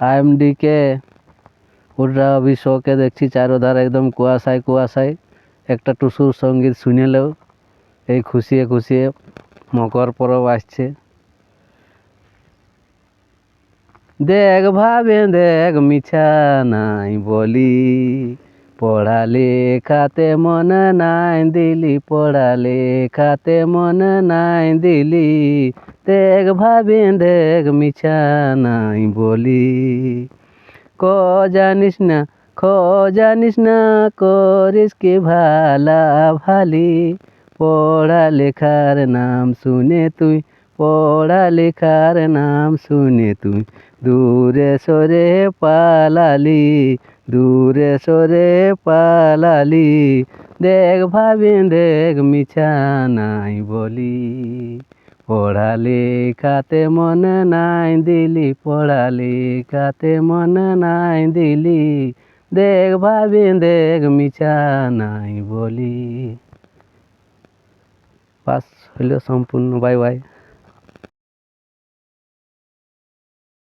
আইএমডিকে হুররা বিশ্বকে দেখছি চারোধার একদম কুয়াশায় কুয়াশায়। একটা টুসুর সঙ্গীত শুনেলেও এই খুশিয়ে খুশিয়ে মকর পরব আসছে। দেখ ভাবে দেখ মিছা নাই বলি, পড়ালেখাতে মন নাই দিলি, পড়ালেখাতে মন নাই দিলি। দেখ ভাবে দেখ মিছা নাই বলি, ক জানিস না খ জানিস না করিস কি ভালা ভালি। পড়ালেখার নাম শুনে তুই, পড়ালেখার নাম শুনে তুই দূরে সরে পালালি, দূরে সরে পালালি। দেখ ভাবি দেখ মিছা নাই বলি, পড়ালেখাতে মন নাই দিলি, পড়ালেখাতে মন নাই দিলি। দেখ ভাবি দেখ মিছা নাই বলি। পাস হইল সম্পূর্ণ। Bye bye.